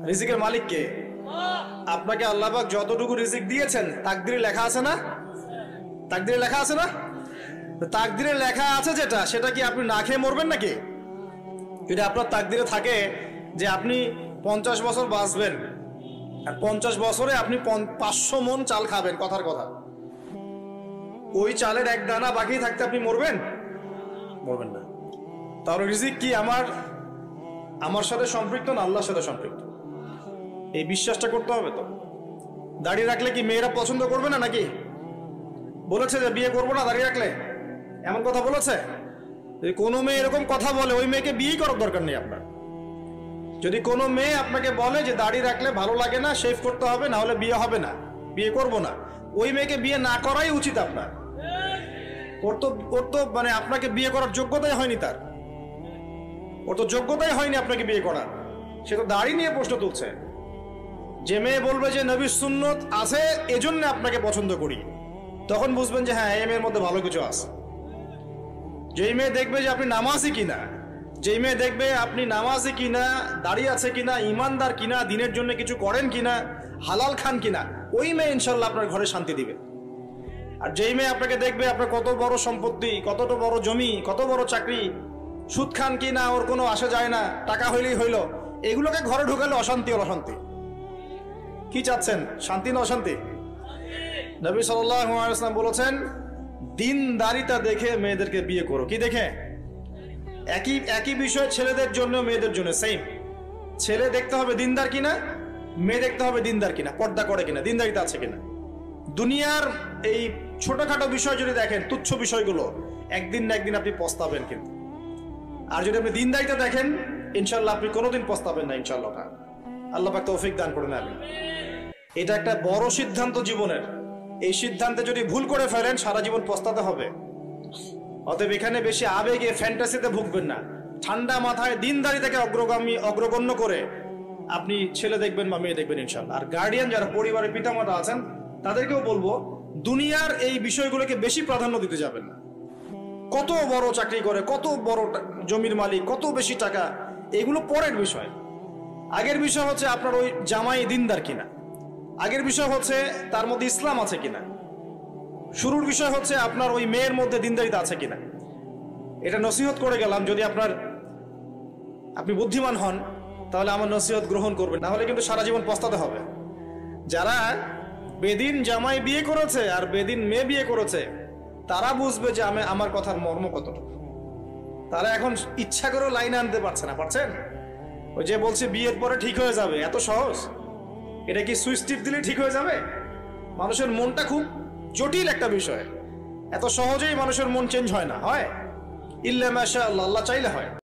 রিজিকের মালিক কে? আপনাকে আল্লাহ পাক যতটুকু রিজিক দিয়েছেন তাকদিরে লেখা আছে না? তাকদিরে লেখা আছে না? তাকদিরে লেখা আছে যেটা, সেটা কি আপনি না খেয়ে মরবেন নাকি? যদি আপনার তাকদিরে থাকে যে আপনি 50 বছর বাঁচবেন আর 50 বছরে আপনি 500 মণ চাল খাবেন, কথার কথা, ওই চালের এক দানা বাকি থাকতে আপনি মরবেন? মরবেন না। তাহলে রিজিক কি আমার সাথে সম্পৃক্ত না আল্লাহর সাথে সম্পৃক্ত? এই বিশ্বাসটা করতে হবে। তো দাড়ি রাখলে কি মেয়েরা পছন্দ করবে না নাকি? বলেছে যে বিয়ে করবো না দাড়ি রাখলে, এমন কথা বলেছে? যদি কোনো মেয়ে এরকম কথা বলে, ওই মেয়েকে বিয়ে করার দরকার নেই আপনার। যদি কোনো মেয়ে আপনাকে বলে যে দাড়ি রাখলে ভালো লাগে না, শেভ করতে হবে, না হলে বিয়ে হবে না, বিয়ে করবো না, ওই মেয়েকে বিয়ে না করাই উচিত আপনার। ওর তো মানে আপনাকে বিয়ে করার যোগ্যতাই হয়নি, ওর তো যোগ্যতাই হয়নি আপনাকে বিয়ে করার। সে তো দাড়ি নিয়ে প্রশ্ন তুলছে। যে মেয়ে বলবে যে নবীর সুন্নত আছে এজন্য আপনাকে পছন্দ করি, তখন বুঝবেন যে হ্যাঁ, এই মেয়ের মধ্যে ভালো কিছু আছে। যেই মেয়ে দেখবে যে আপনি নামাজি কিনা, যেই মেয়ে দেখবে আপনি নামাজি কিনা, দাড়ি আছে কিনা, ইমানদার কিনা, দিনের জন্য কিছু করেন কিনা, হালাল খান কিনা, ওই মেয়ে ইনশাল্লাহ আপনার ঘরে শান্তি দিবে। আর যেই মেয়ে আপনাকে দেখবে আপনার কত বড় সম্পত্তি, কতটা বড় জমি, কত বড় চাকরি, সুদ খান কিনা ওর কোনো আসা যায় না, টাকা হইলেই হইল, এগুলোকে ঘরে ঢুকালে অশান্তি আর অশান্তি। কি চাচ্ছেন, শান্তি না অশান্তি? নবী সাল্লাল্লাহু আলাইহি ওয়াসাল্লাম বলেছেন, দিনদারিতা দেখে মেয়েদেরকে বিয়ে করো। কি দেখে? একই বিষয় ছেলেদের জন্য মেয়েদের জন্য সেম। ছেলে দেখতে হবে দিনদার কিনা, মেয়ে দেখতে হবে দিনদার কিনা, পর্দা করে কিনা, দিনদারিতা আছে কিনা। দুনিয়ার এই ছোটখাটো বিষয় যদি দেখেন, তুচ্ছ বিষয়গুলো, একদিন না একদিন আপনি পস্তাবেন কিন্তু। আর যদি আপনি দিনদারিতা দেখেন, ইনশাল্লাহ আপনি কোনোদিন পস্তাবেন না ইনশাল্লাহ। আল্লাহ পাক তৌফিক দান করে নেবেন। এটা একটা বড় সিদ্ধান্ত জীবনের। এই সিদ্ধান্তে যদি ভুল করে ফেলেন, সারা জীবন পস্তাতে হবে। অতএব এখানে বেশি আবেগে ফ্যান্টাসিতে ভুগবেন না। ঠান্ডা মাথায় দিনদারিতাকে অগ্রগণ্য করে আপনি ছেলে দেখবেন বা মেয়ে দেখবেন ইনশাল্লাহ। আর গার্ডিয়ান যারা পরিবারের পিতামাতা আছেন, তাদেরকেও বলবো, দুনিয়ার এই বিষয়গুলোকে বেশি প্রাধান্য দিতে যাবেন না। কত বড় চাকরি করে, কত বড় জমির মালিক, কত বেশি টাকা, এগুলো পরের বিষয়। আগের বিষয় হচ্ছে আপনার ওই জামাই দিনদার কিনা, আগের বিষয় হচ্ছে তার মধ্যে ইসলাম আছে কিনা, শুরুর বিষয় হচ্ছে আপনার ওই মেয়ের মধ্যে দিনদারিতা আছে কিনা। এটা নসিহত করে গেলাম। যদি আপনি বুদ্ধিমান হন, তাহলে আমার নসিহত গ্রহণ করবেন, না হলে কিন্তু সারা জীবন পস্তাতে হবে। যারা বেদিন জামাই বিয়ে করেছে আর বেদিন মেয়ে বিয়ে করেছে, তারা বুঝবে যে আমার কথার মর্ম কতটুকু। তারা এখন ইচ্ছা করে লাইনে আনতে পারছে না। পারছেন? ওই যে বলছে বিয়ের পরে ঠিক হয়ে যাবে, এত সহজ? এটা কি সুইচ টিপ দিলে ঠিক হয়ে যাবে? মানুষের মনটা খুব জটিল একটা বিষয়। এত সহজেই মানুষের মন চেঞ্জ হয় না। হয় ইল্লা মাশাআল্লাহ, আল্লাহ চাইলে হয়।